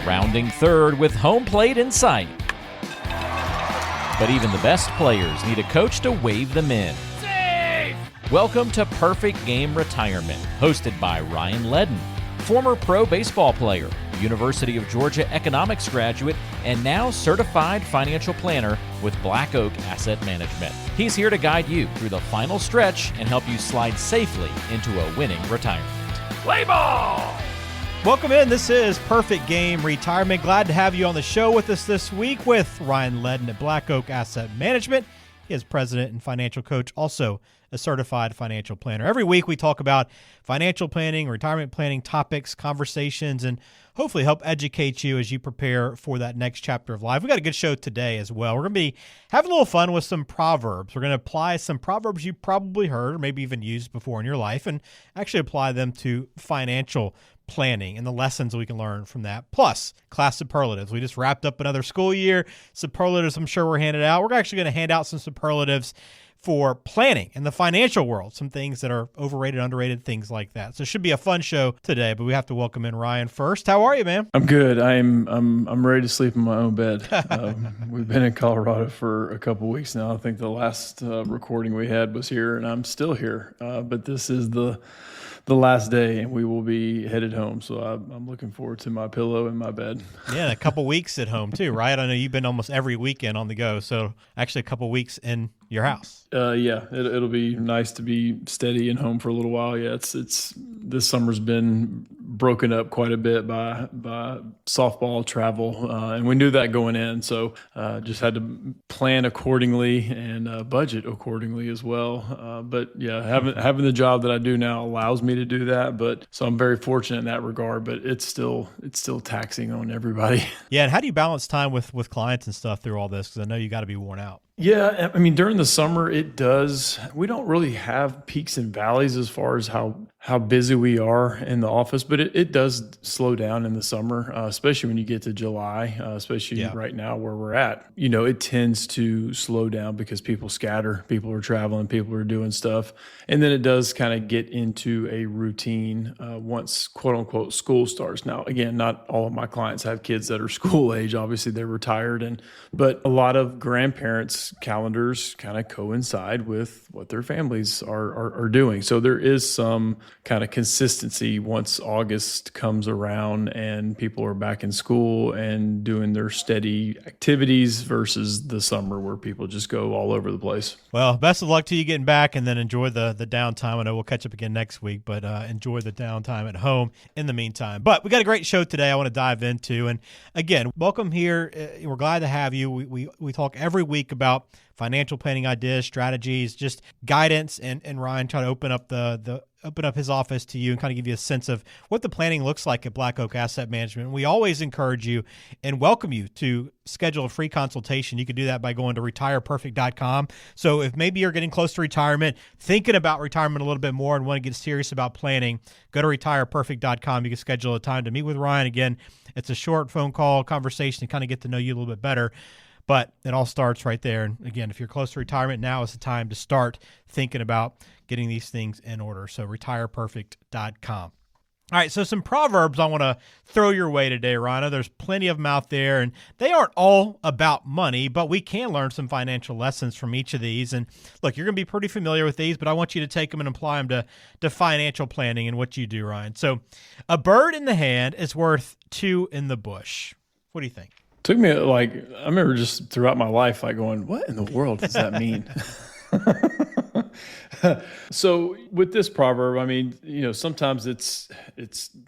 rounding third with home plate in sight. But even the best players need a coach to wave them in. Safe! Welcome to Perfect Game Retirement, hosted by Ryan Ledden, former pro baseball player, University of Georgia economics graduate, and now certified financial planner with Black Oak Asset Management. He's here to guide you through the final stretch and help you slide safely into a winning retirement. Play ball! Welcome in. This is Perfect Game Retirement. Glad to have you on the show with us this week with Ryan Ledden at Black Oak Asset Management. He is president and financial coach, also a certified financial planner. Every week we talk about financial planning, retirement planning topics, conversations, and hopefully help educate you as you prepare for that next chapter of life. We got a good show today as well. We're going to be having a little fun with some Proverbs. We're going to apply some Proverbs you probably heard or maybe even used before in your life and actually apply them to financial planning and the lessons we can learn from that. Plus, class superlatives. We just wrapped up another school year. Superlatives, I'm sure, were handed out. We're actually going to hand out some superlatives for planning in the financial world, some things that are overrated, underrated, things like that. So it should be a fun show today, but we have to welcome in Ryan first. How are you, man? I'm good. I'm ready to sleep in my own bed. We've been in Colorado for a couple weeks now. I think the last recording we had was here, and I'm still here. But this is the last day, and we will be headed home. So I'm looking forward to my pillow in my bed. Yeah, a couple weeks at home too, right? I know you've been almost every weekend on the go. So actually a couple weeks in your house. Yeah, it'll be nice to be steady and home for a little while. Yeah, it's this summer's been broken up quite a bit by softball travel, and we knew that going in. So just had to plan accordingly and budget accordingly as well. But yeah, having the job that I do now allows me to do that. But so I'm very fortunate in that regard. But it's still taxing on everybody. Yeah, and how do you balance time with clients and stuff through all this? Because I know you got to be worn out. Yeah, I mean, during the summer, it does. We don't really have peaks and valleys as far as how busy we are in the office, but it does slow down in the summer, especially when you get to July, especially right now where we're at. You know, it tends to slow down because people scatter, people are traveling, people are doing stuff. And then it does kind of get into a routine once, quote unquote, school starts. Now, again, not all of my clients have kids that are school age. Obviously, they're retired, but a lot of grandparents' calendars kind of coincide with what their families are doing. So there is some kind of consistency once August comes around and people are back in school and doing their steady activities versus the summer where people just go all over the place. Well, best of luck to you getting back, and then enjoy the downtime. I know we'll catch up again next week, but enjoy the downtime at home in the meantime. But we got a great show today I want to dive into. And again, welcome here. We're glad to have you. We talk every week about financial planning ideas, strategies, just guidance, and Ryan try to open up his office to you and kind of give you a sense of what the planning looks like at Black Oak Asset Management. We always encourage you and welcome you to schedule a free consultation. You can do that by going to retireperfect.com. So if maybe you're getting close to retirement, thinking about retirement a little bit more and want to get serious about planning, go to retireperfect.com. You can schedule a time to meet with Ryan. Again, it's a short phone call conversation to kind of get to know you a little bit better. But it all starts right there. And again, if you're close to retirement, now is the time to start thinking about getting these things in order. So retireperfect.com. All right, so some Proverbs I want to throw your way today, Rhino. There's plenty of them out there, and they aren't all about money, but we can learn some financial lessons from each of these. And look, you're going to be pretty familiar with these, but I want you to take them and apply them to financial planning and what you do, Ryan. So a bird in the hand is worth two in the bush. What do you think? Took me I remember just throughout my life, going, what in the world does that mean? So with this proverb, I mean, sometimes it's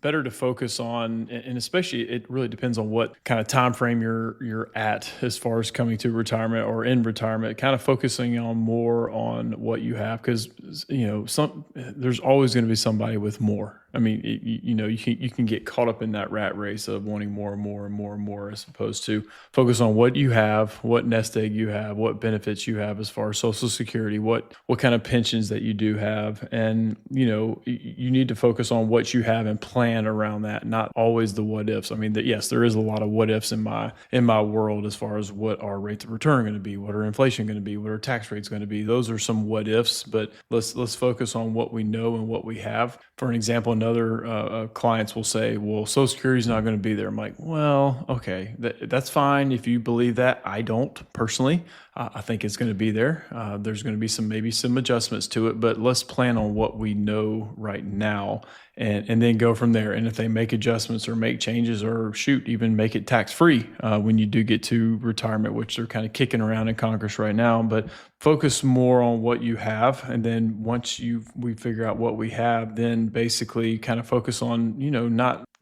better to focus on, and especially it really depends on what kind of time frame you're at as far as coming to retirement or in retirement, kind of focusing on more on what you have, because there's always going to be somebody with more. I mean, you can get caught up in that rat race of wanting more and more and more and more, as opposed to focus on what you have, what nest egg you have, what benefits you have as far as Social Security, what kind of pensions that you do have. And, you need to focus on what you have and plan around that, not always the what ifs. I mean, yes, there is a lot of what ifs in my world as far as what are rates of return going to be, what are inflation going to be, what are tax rates going to be. Those are some what ifs, but let's focus on what we know and what we have. For an example, another clients will say, well, Social Security is not going to be there. I'm like, well, okay, that's fine if you believe that. I don't personally. I think it's going to be there. There's going to be maybe some adjustments to it, but let's plan on what we know right now and then go from there. And if they make adjustments or make changes or even make it tax-free when you do get to retirement, which they're kind of kicking around in Congress right now, but focus more on what you have. And then once we figure out what we have, then basically kind of focus on,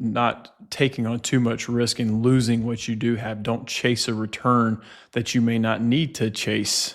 not taking on too much risk and losing what you do have. Don't chase a return that you may not need to chase.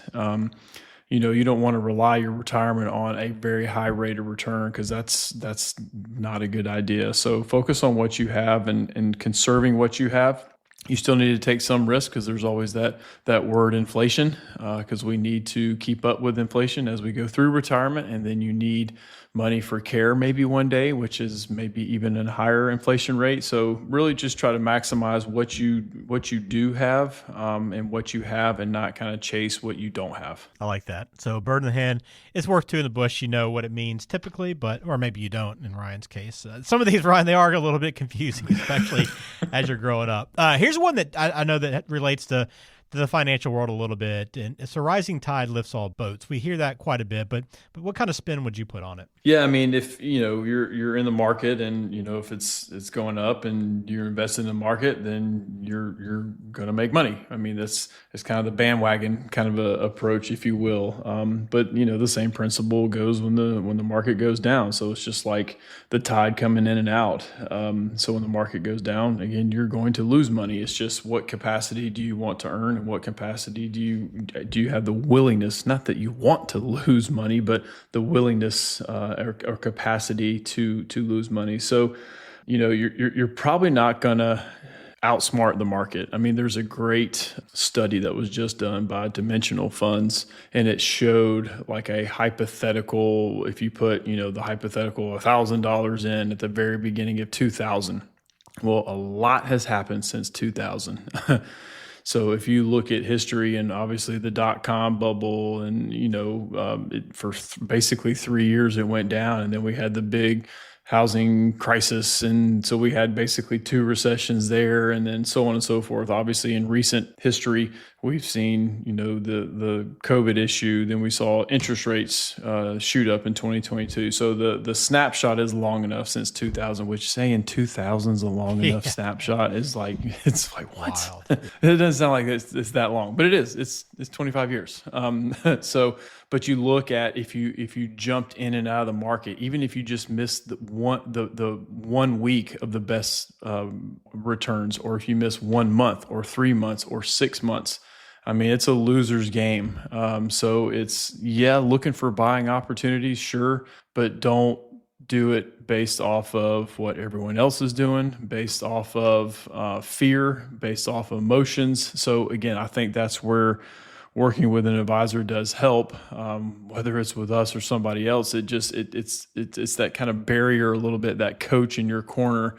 You don't want to rely your retirement on a very high rate of return because that's not a good idea. So focus on what you have and conserving what you have. You still need to take some risk because there's always that word inflation because we need to keep up with inflation as we go through retirement. And then you need money for care maybe one day, which is maybe even a higher inflation rate. So really just try to maximize what you do have and what you have and not kind of chase what you don't have. I like that. So bird in the hand, it's worth two in the bush. You know what it means typically, or maybe you don't in Ryan's case. Some of these, Ryan, they are a little bit confusing, especially as you're growing up. Here's one that I know that relates to the financial world a little bit, and it's a rising tide lifts all boats. We hear that quite a bit, but what kind of spin would you put on it? Yeah, I mean, if you're in the market, and if it's going up, and you're invested in the market, then you're going to make money. I mean, it's kind of the bandwagon kind of a approach, if you will. But the same principle goes when the market goes down. So it's just like the tide coming in and out. So when the market goes down, again, you're going to lose money. It's just what capacity do you want to earn, and what capacity do you have the willingness? Not that you want to lose money, but the willingness or capacity to lose money. So, you're probably not going to outsmart the market. I mean, there's a great study that was just done by Dimensional Funds, and it showed like a hypothetical, if you put, the hypothetical $1,000 in at the very beginning of 2000. Well, a lot has happened since 2000. So if you look at history and obviously the dot-com bubble and, for basically 3 years it went down, and then we had the big housing crisis. And so we had basically 2 recessions there, and then so on and so forth. Obviously in recent history, we've seen, the COVID issue. Then we saw interest rates shoot up in 2022. So the snapshot is long enough since 2000, which saying 2000 is a long enough snapshot is like, it's like, what? It doesn't sound like it's that long, but it is. It's 25 years. But you look at if you jumped in and out of the market, even if you just missed the 1 week of the best returns, or if you miss 1 month or 3 months or 6 months, I mean, it's a loser's game. So it's, looking for buying opportunities, sure, but don't do it based off of what everyone else is doing, based off of fear, based off of emotions. So again, I think that's where working with an advisor does help, whether it's with us or somebody else. It's that kind of barrier a little bit, that coach in your corner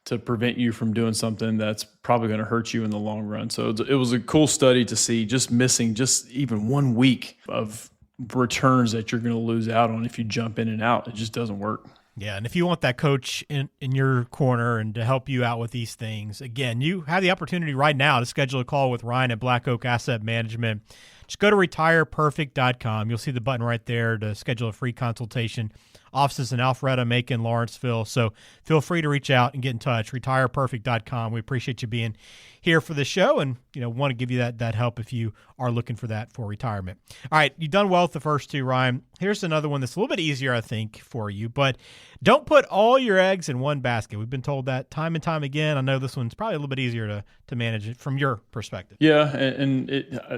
to prevent you from doing something that's probably going to hurt you in the long run. So it was a cool study to see, just missing just even 1 week of returns that you're going to lose out on if you jump in and out. It just doesn't work. Yeah, and if you want that coach in your corner and to help you out with these things, again, you have the opportunity right now to schedule a call with Ryan at Black Oak Asset Management. Just go to retireperfect.com. You'll see the button right there to schedule a free consultation. Offices in Alpharetta, Macon, Lawrenceville. So feel free to reach out and get in touch. Retireperfect.com. We appreciate you being here for the show, and want to give you that help if you are looking for that for retirement. All right, you've done well with the first 2, Ryan. Here's another one that's a little bit easier, I think, for you, but don't put all your eggs in one basket. We've been told that time and time again. I know this one's probably a little bit easier to manage it from your perspective. Yeah, and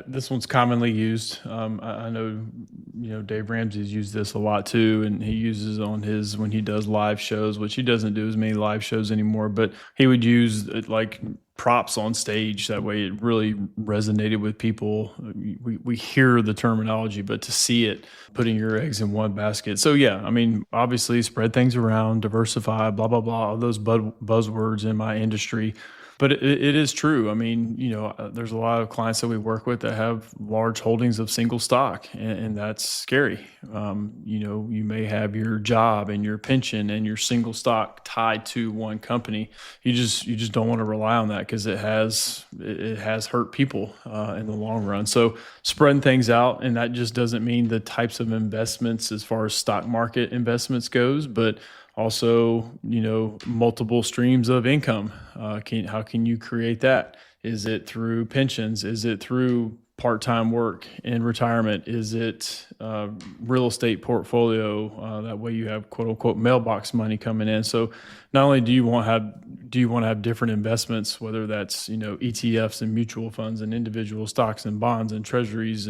this one's commonly used. I know, Dave Ramsey's used this a lot too, and he uses on his, when he does live shows, which he doesn't do as many live shows anymore, but he would use like props on stage. That way it really resonated with people. We hear the terminology, but to see it, putting your eggs in one basket. So yeah, I mean, obviously spread things around, diversify, blah, blah, blah, all those buzzwords in my industry. But it is true. I mean, there's a lot of clients that we work with that have large holdings of single stock, and that's scary. You may have your job and your pension and your single stock tied to one company. You just don't want to rely on that because it has hurt people in the long run. So spreading things out, and that just doesn't mean the types of investments as far as stock market investments goes, but also, multiple streams of income. How can you create that? Is it through pensions? Is it through part-time work in retirement? Is it real estate portfolio? That way you have quote unquote mailbox money coming in. So not only do you want to have different investments, whether that's, ETFs and mutual funds and individual stocks and bonds and treasuries,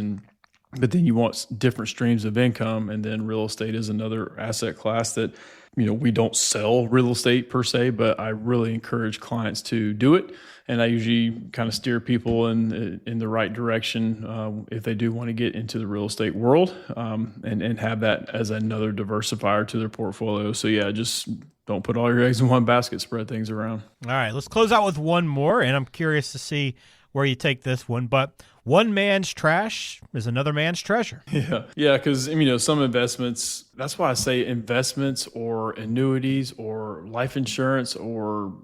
but then you want different streams of income. And then real estate is another asset class that, we don't sell real estate per se, but I really encourage clients to do it. And I usually kind of steer people in the right direction if they do want to get into the real estate world and have that as another diversifier to their portfolio. So yeah, just don't put all your eggs in one basket, spread things around. All right, let's close out with one more, and I'm curious to see where you take this one, but one man's trash is another man's treasure. Yeah, because some investments, that's why I say investments or annuities or life insurance or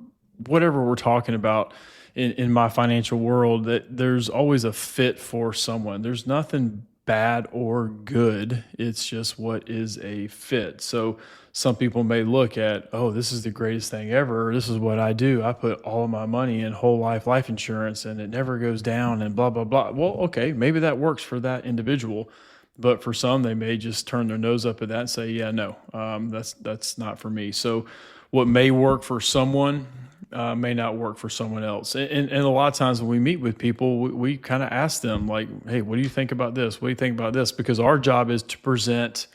whatever we're talking about in my financial world, that there's always a fit for someone. There's nothing bad or good. It's just what is a fit. So some people may look at, oh, this is the greatest thing ever. This is what I do. I put all of my money in whole life insurance and it never goes down and blah, blah, blah. Well, okay, maybe that works for that individual. But for some, they may just turn their nose up at that and say, yeah, no, that's not for me. So what may work for someone may not work for someone else. And a lot of times when we meet with people, we kind of ask them like, hey, what do you think about this? What do you think about this? Because our job is to present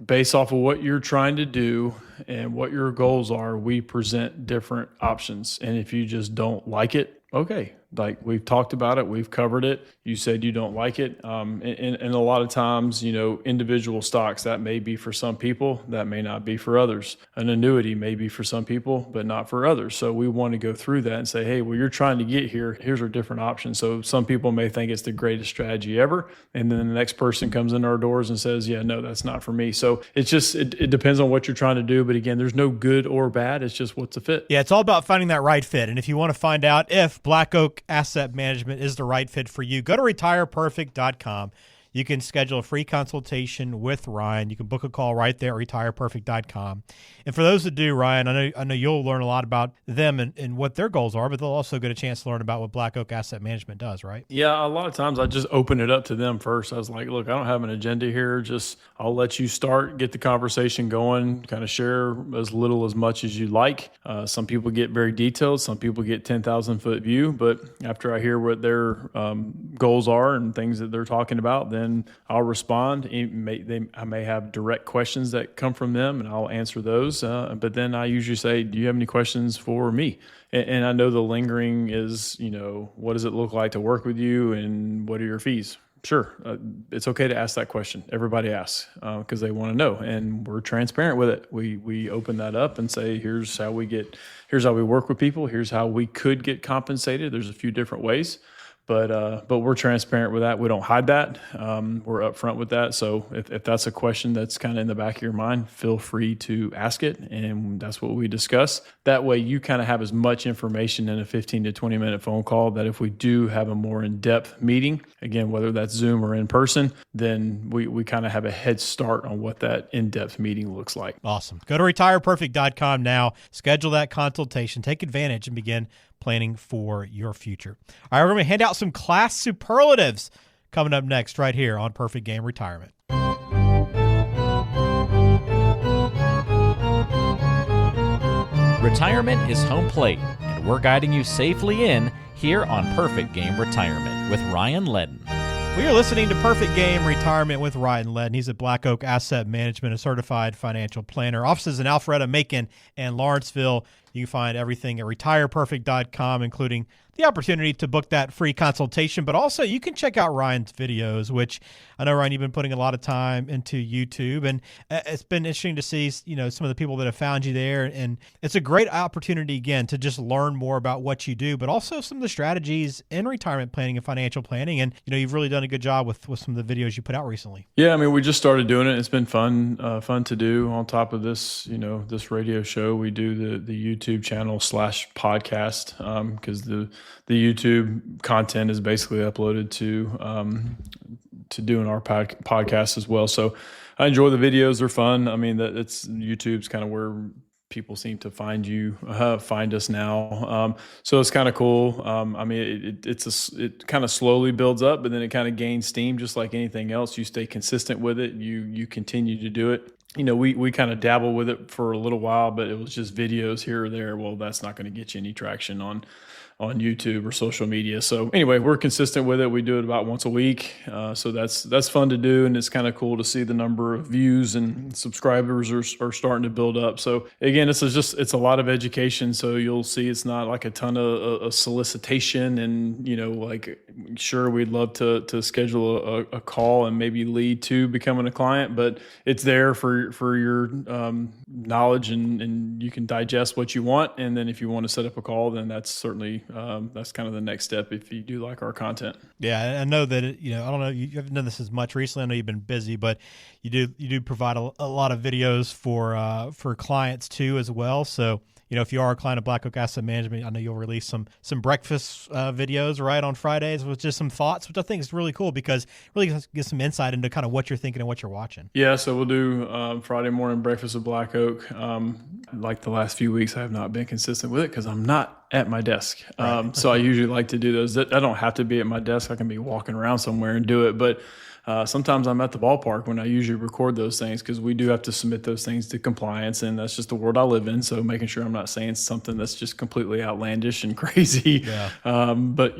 based off of what you're trying to do and what your goals are. We present different options. And if you just don't like it, okay, like we've talked about it, we've covered it. You said you don't like it. And a lot of times, individual stocks, that may be for some people, that may not be for others. An annuity may be for some people, but not for others. So we want to go through that and say, hey, well, you're trying to get here. Here's our different options. So some people may think it's the greatest strategy ever. And then the next person comes in our doors and says, yeah, no, that's not for me. So it's just, it depends on what you're trying to do. But again, there's no good or bad. It's just what's a fit. Yeah, it's all about finding that right fit. And if you want to find out if Black Oak Asset Management is the right fit for you, go to retireperfect.com. You can schedule a free consultation with Ryan. You can book a call right there at retireperfect.com. And for those that do, Ryan, I know you'll learn a lot about them and what their goals are, but they'll also get a chance to learn about what Black Oak Asset Management does, right? Yeah, a lot of times I just open it up to them first. I was like, look, I don't have an agenda here. Just I'll let you start, get the conversation going, kind of share as little as much as you like. Some people get very detailed. Some people get 10,000-foot view. But after I hear what their goals are and things that they're talking about, then I'll respond. I may have direct questions that come from them, and I'll answer those. But then I usually say, do you have any questions for me? And I know the lingering is, what does it look like to work with you, and what are your fees? Sure. It's okay to ask that question. Everybody asks because they want to know, and we're transparent with it. We open that up and say, here's how we work with people. Here's how we could get compensated. There's a few different ways. But we're transparent with that. We don't hide that. We're upfront with that. So if that's a question that's kind of in the back of your mind, feel free to ask it. And that's what we discuss. That way you kind of have as much information in a 15 to 20 minute phone call that if we do have a more in-depth meeting, again, whether that's Zoom or in person, then we kind of have a head start on what that in-depth meeting looks like. Awesome. Go to retireperfect.com now, schedule that consultation, take advantage, and begin planning for your future. All right, we're going to hand out some class superlatives coming up next right here on Perfect Game Retirement. Retirement is home plate, and we're guiding you safely in here on Perfect Game Retirement with Ryan Ledden. We are listening to Perfect Game Retirement with Ryan Ledden. He's at Black Oak Asset Management, a certified financial planner. Offices in Alpharetta, Macon, and Lawrenceville. You can find everything at retireperfect.com, including the opportunity to book that free consultation. But also you can check out Ryan's videos, which I know, Ryan, you've been putting a lot of time into YouTube, and it's been interesting to see, some of the people that have found you there. And it's a great opportunity, again, to just learn more about what you do, but also some of the strategies in retirement planning and financial planning. And, you've really done a good job with some of the videos you put out recently. Yeah, I mean, we just started doing it. It's been fun to do. On top of this, this radio show, we do the YouTube channel /podcast because the YouTube content is basically uploaded to doing our podcast as well. So I enjoy the videos. They're fun. I mean, YouTube's kind of where people seem to find us now. So it's kind of cool. I mean, it kind of slowly builds up, but then it kind of gains steam, just like anything else. You stay consistent with it. You continue to do it. We kind of dabble with it for a little while, but it was just videos here or there. Well, that's not going to get you any traction on YouTube or social media. So anyway, we're consistent with it. We do it about once a week. So that's fun to do. And it's kind of cool to see the number of views and subscribers are starting to build up. So again, it's a lot of education. So you'll see it's not like a ton of solicitation and, sure, we'd love to schedule a call and maybe lead to becoming a client, but it's there for your knowledge and you can digest what you want. And then if you want to set up a call, then that's certainly that's kind of the next step if you do like our content. Yeah, I know that I don't know, you haven't done this as much recently. I know you've been busy, but you do provide a lot of videos for clients too as well. So if you are a client of Black Oak Asset Management, I know you'll release some breakfast videos right on Fridays with just some thoughts, which I think is really cool because it really gives some insight into kind of what you're thinking and what you're watching. Yeah, so we'll do Friday morning breakfast with Black Oak. Like the last few weeks, I have not been consistent with it because I'm not at my desk. Right. So I usually like to do those. I don't have to be at my desk. I can be walking around somewhere and do it, but sometimes I'm at the ballpark when I usually record those things because we do have to submit those things to compliance, and that's just the world I live in. So making sure I'm not saying something that's just completely outlandish and crazy. Yeah. But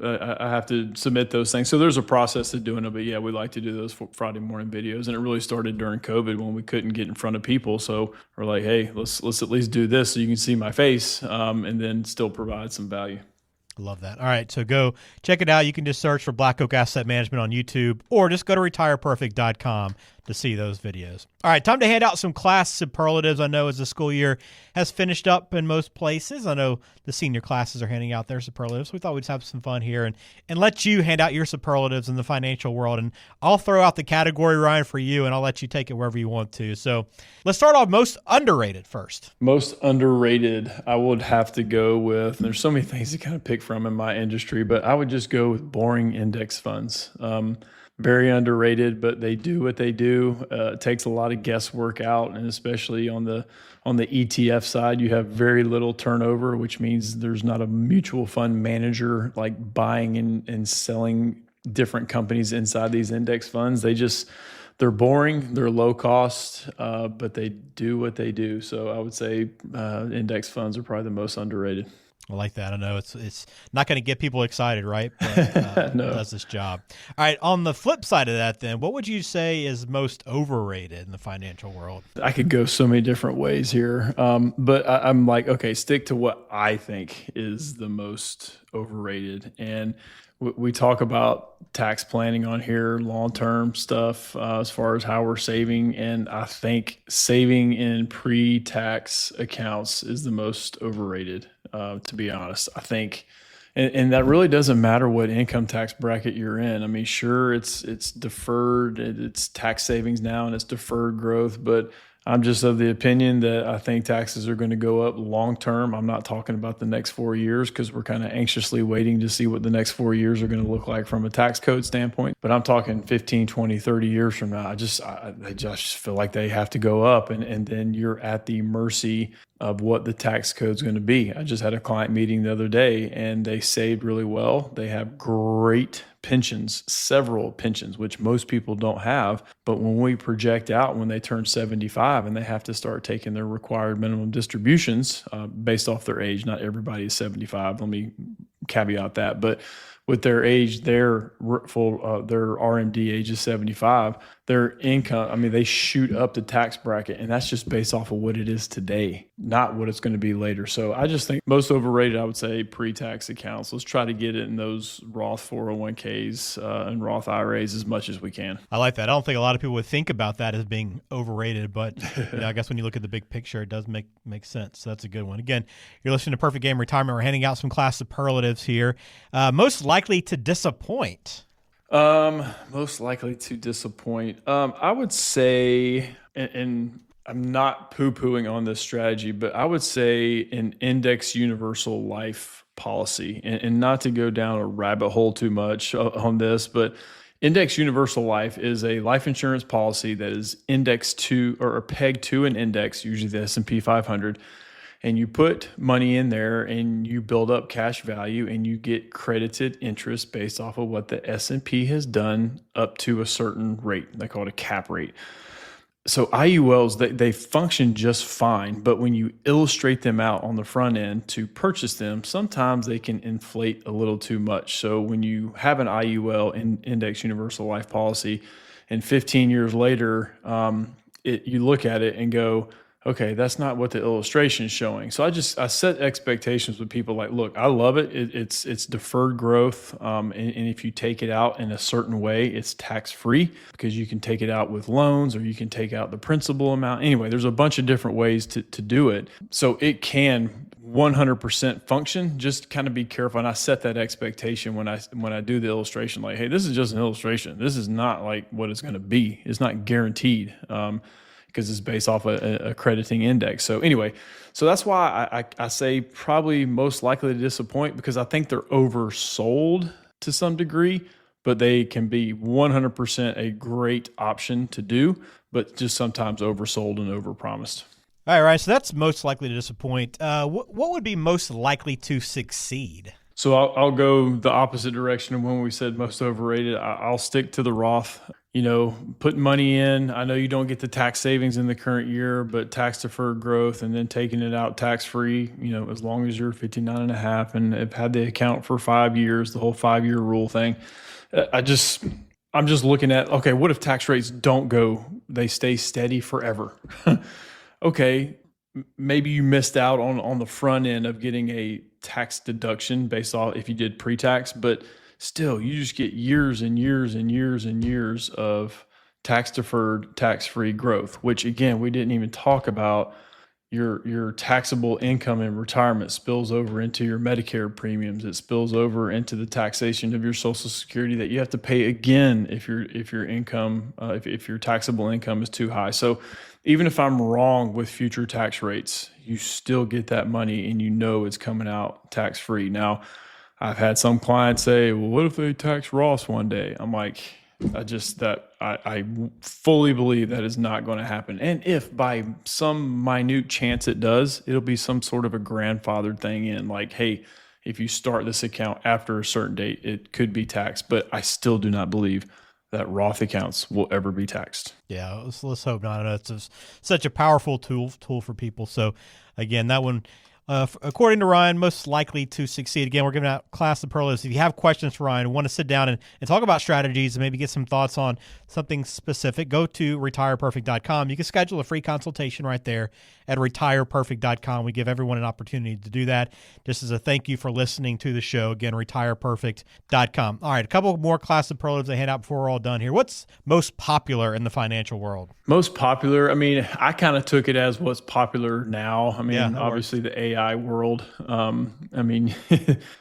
I have to submit those things. So there's a process to doing it. But yeah, we like to do those Friday morning videos, and it really started during COVID when we couldn't get in front of people. So we're like, hey, let's at least do this so you can see my face, and then still provide some value. Love that. All right, so go check it out. You can just search for Black Oak Asset Management on YouTube or just go to retireperfect.com to see those videos. All right, time to hand out some class superlatives. I know as the school year has finished up in most places, I know the senior classes are handing out their superlatives. We thought we'd have some fun here and let you hand out your superlatives in the financial world. And I'll throw out the category, Ryan, for you, and I'll let you take it wherever you want to. So let's start off most underrated first. Most underrated, I would have to go with, and there's so many things to kind of pick from in my industry, but I would just go with boring index funds. Very underrated, but they do what they do. It takes a lot of guesswork out, and especially on the ETF side, you have very little turnover, which means there's not a mutual fund manager like buying and selling different companies inside these index funds. They're boring, they're low cost, but they do what they do. So I would say index funds are probably the most underrated. I like that. I know it's not going to get people excited, right? But no. It does this job. All right. On the flip side of that, then, what would you say is most overrated in the financial world? I could go so many different ways here, but I'm like, okay, stick to what I think is the most overrated. And we talk about tax planning on here, long-term stuff as far as how we're saving. And I think saving in pre-tax accounts is the most overrated, to be honest. I think, and that really doesn't matter what income tax bracket you're in. I mean, sure, it's deferred, it's tax savings now, and it's deferred growth, but I'm just of the opinion that I think taxes are going to go up long term. I'm not talking about the next 4 years because we're kind of anxiously waiting to see what the next 4 years are going to look like from a tax code standpoint. But I'm talking 15, 20, 30 years from now. I just feel like they have to go up, and then you're at the mercy of what the tax code is going to be. I just had a client meeting the other day, and they saved really well. They have great pensions, several pensions, which most people don't have. But when we project out when they turn 75 and they have to start taking their required minimum distributions based off their age, not everybody is 75. Let me caveat that. But with their age, their RMD age is 75, their income, I mean, they shoot up the tax bracket, and that's just based off of what it is today, not what it's going to be later. So I just think most overrated, I would say, pre-tax accounts. Let's try to get it in those Roth 401ks and Roth IRAs as much as we can. I like that. I don't think a lot of people would think about that as being overrated, but I guess when you look at the big picture, it does make sense. So that's a good one. Again, you're listening to Perfect Game Retirement. We're handing out some class superlatives here. Most likely to disappoint. Most likely to disappoint. I would say, and I'm not poo-pooing on this strategy, but I would say an index universal life policy, and not to go down a rabbit hole too much on this, but index universal life is a life insurance policy that is indexed to or pegged to an index, usually the S&P 500. And you put money in there and you build up cash value and you get credited interest based off of what the S&P has done up to a certain rate. They call it a cap rate. So IULs, they function just fine, but when you illustrate them out on the front end to purchase them, sometimes they can inflate a little too much. So when you have an IUL, index universal life policy, and 15 years later, you look at it and go, okay, that's not what the illustration is showing. So I set expectations with people like, look, I love it. It's deferred growth. And if you take it out in a certain way, it's tax-free because you can take it out with loans or you can take out the principal amount. Anyway, there's a bunch of different ways to do it. So it can 100% function. Just kind of be careful. And I set that expectation when I do the illustration, like, hey, this is just an illustration. This is not like what it's going to be. It's not guaranteed. Because it's based off a crediting index. So anyway, so that's why I say probably most likely to disappoint, because I think they're oversold to some degree, but they can be 100% a great option to do, but just sometimes oversold and overpromised. All right, so that's most likely to disappoint. What would be most likely to succeed? So I'll go the opposite direction of when we said most overrated. I'll stick to the Roth. Putting money in. I know you don't get the tax savings in the current year, but tax deferred growth and then taking it out tax free, as long as you're 59 and a half and have had the account for 5 years, the whole 5-year rule thing. I'm just looking at, okay, what if tax rates don't go, they stay steady forever? Okay, maybe you missed out on the front end of getting a tax deduction based off if you did pre-tax, but still, you just get years and years and years and years of tax-deferred, tax-free growth, which, again, we didn't even talk about. Your taxable income in retirement spills over into your Medicare premiums. It spills over into the taxation of your Social Security that you have to pay again if your income, if your taxable income is too high. So even if I'm wrong with future tax rates, you still get that money and it's coming out tax-free. Now, I've had some clients say, well, what if they tax Ross one day? I'm like, I fully believe that is not going to happen. And if by some minute chance it does, it'll be some sort of a grandfathered thing in, like, hey, if you start this account after a certain date, it could be taxed. But I still do not believe that Roth accounts will ever be taxed. Yeah, let's hope not. It's such a powerful tool for people. So again, that one, according to Ryan, most likely to succeed. Again, we're giving out class superlatives. If you have questions for Ryan and want to sit down and talk about strategies and maybe get some thoughts on something specific, go to retireperfect.com. You can schedule a free consultation right there at retireperfect.com. We give everyone an opportunity to do that. Just as a thank you for listening to the show. Again, retireperfect.com. All right, a couple more class superlatives I hand out before we're all done here. What's most popular in the financial world? Most popular, I mean, I kind of took it as what's popular now. I mean, obviously the AI world. I mean,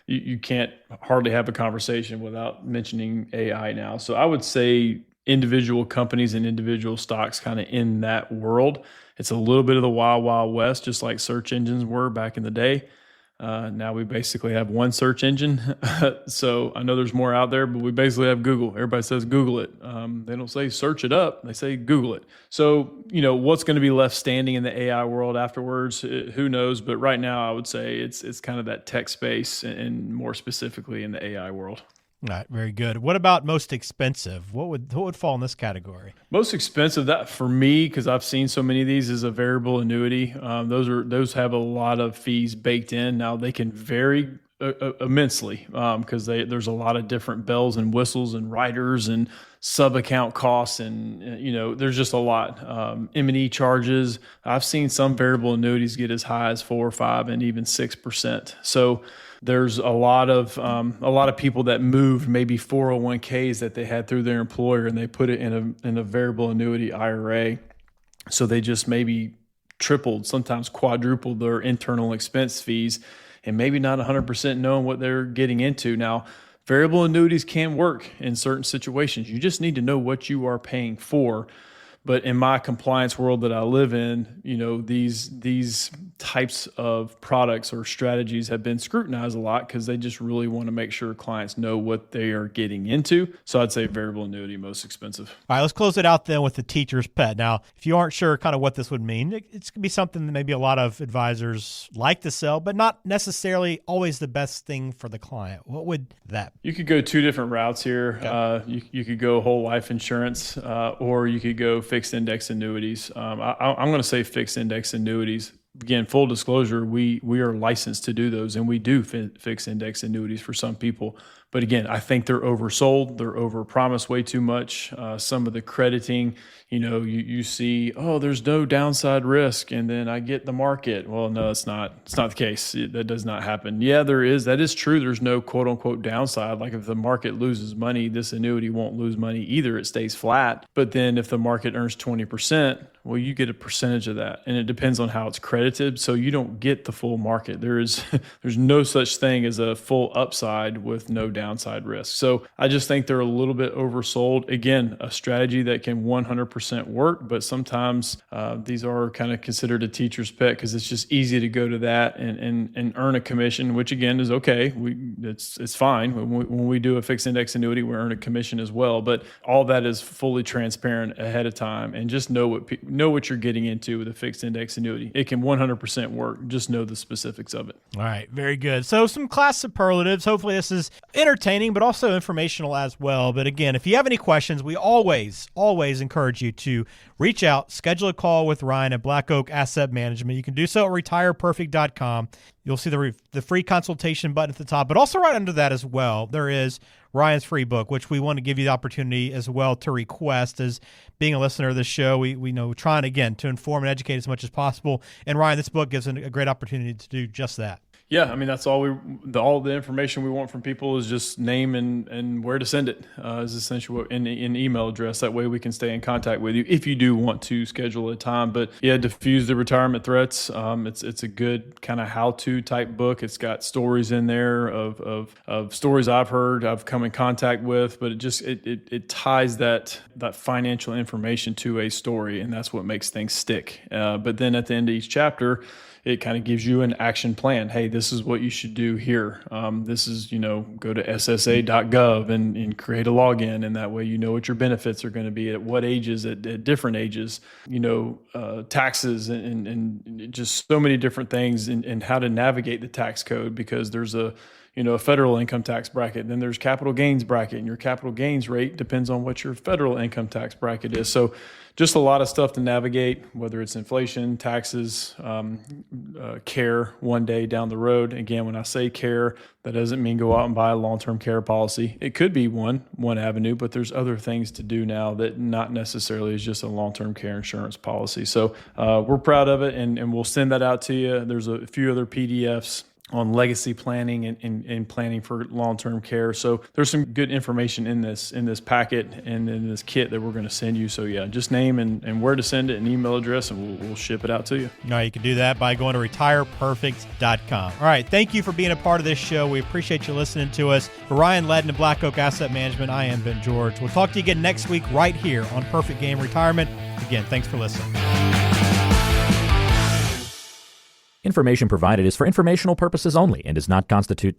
you can't hardly have a conversation without mentioning AI now. So I would say individual companies and individual stocks kind of in that world. It's a little bit of the wild, wild west, just like search engines were back in the day. Now we basically have one search engine. So I know there's more out there, but we basically have Google. Everybody says Google it. They don't say search it up. They say Google it. So, what's going to be left standing in the AI world afterwards? Who knows? But right now I would say it's kind of that tech space and more specifically in the AI world. All right, very good. What about most expensive? What would fall in this category? Most expensive, that for me, because I've seen so many of these, is a variable annuity. Those have a lot of fees baked in. Now they can vary immensely because there's a lot of different bells and whistles and riders and sub-account costs, and there's just a lot. M&E charges. I've seen some variable annuities get as high as 4 or 5 and even 6%. So there's a lot of people that moved maybe 401ks that they had through their employer, and they put it in a variable annuity IRA. So they just maybe tripled, sometimes quadrupled their internal expense fees, and maybe not 100% knowing what they're getting into. Now, variable annuities can work in certain situations. You just need to know what you are paying for. But in my compliance world that I live in, these types of products or strategies have been scrutinized a lot because they just really want to make sure clients know what they are getting into. So I'd say variable annuity most expensive. All right, let's close it out then with the teacher's pet. Now, if you aren't sure kind of what this would mean, it's going to be something that maybe a lot of advisors like to sell, but not necessarily always the best thing for the client. What would that be? You could go 2 different routes here. Okay. You could go whole life insurance, or you could go fixed index annuities. I'm going to say fixed index annuities. Again, full disclosure, we are licensed to do those, and we do fixed index annuities for some people. But again, I think they're oversold. They're overpromised way too much. Some of the crediting, you see, there's no downside risk, and then I get the market. Well, no, it's not the case. That does not happen. Yeah, there is. That is true. There's no quote unquote downside. Like if the market loses money, this annuity won't lose money either. It stays flat. But then if the market earns 20%, well, you get a percentage of that, and it depends on how it's credited. So you don't get the full market. There's no such thing as a full upside with no downside risk. So I just think they're a little bit oversold. Again, a strategy that can 100% work, but sometimes these are kind of considered a teacher's pet because it's just easy to go to that and earn a commission, which again is okay. It's fine. When we do a fixed index annuity, we earn a commission as well. But all that is fully transparent ahead of time, and just know what you're getting into with a fixed index annuity. It can 100% work. Just know the specifics of it. All right. Very good. So some class superlatives. Hopefully this is entertaining, but also informational as well. But again, if you have any questions, we always encourage you to reach out, schedule a call with Ryan at Black Oak Asset Management. You can do so at retireperfect.com. You'll see the free consultation button at the top, but also right under that as well, there is Ryan's free book, which we want to give you the opportunity as well to request. As being a listener of this show, we know we're trying, again, to inform and educate as much as possible. And Ryan, this book gives a great opportunity to do just that. Yeah, I mean, that's all the information we want from people is just name and where to send it is essentially what, an email address. That way we can stay in contact with you if you do want to schedule a time. But yeah, Diffuse the Retirement Threats. It's a good kind of how-to type book. It's got stories in there of stories I've heard, I've come in contact with, but it ties that financial information to a story, and that's what makes things stick. But then at the end of each chapter, it kind of gives you an action plan. Hey, this is what you should do here. This is, go to ssa.gov and create a login. And that way, you know what your benefits are going to be at what ages, at different ages, taxes and just so many different things and how to navigate the tax code, because there's a federal income tax bracket. Then there's capital gains bracket, and your capital gains rate depends on what your federal income tax bracket is. So just a lot of stuff to navigate, whether it's inflation, taxes, care one day down the road. Again, when I say care, that doesn't mean go out and buy a long-term care policy. It could be one avenue, but there's other things to do now that not necessarily is just a long-term care insurance policy. So we're proud of it, and we'll send that out to you. There's a few other PDFs on legacy planning and planning for long-term care. So there's some good information in this packet and in this kit that we're going to send you. So yeah, just name and where to send it and email address, and we'll ship it out to you. All right, you can do that by going to retireperfect.com. All right, thank you for being a part of this show. We appreciate you listening to us. For Ryan Ledden of Black Oak Asset Management, I am Ben George. We'll talk to you again next week right here on Perfect Game Retirement. Again, thanks for listening. Information provided is for informational purposes only and does not constitute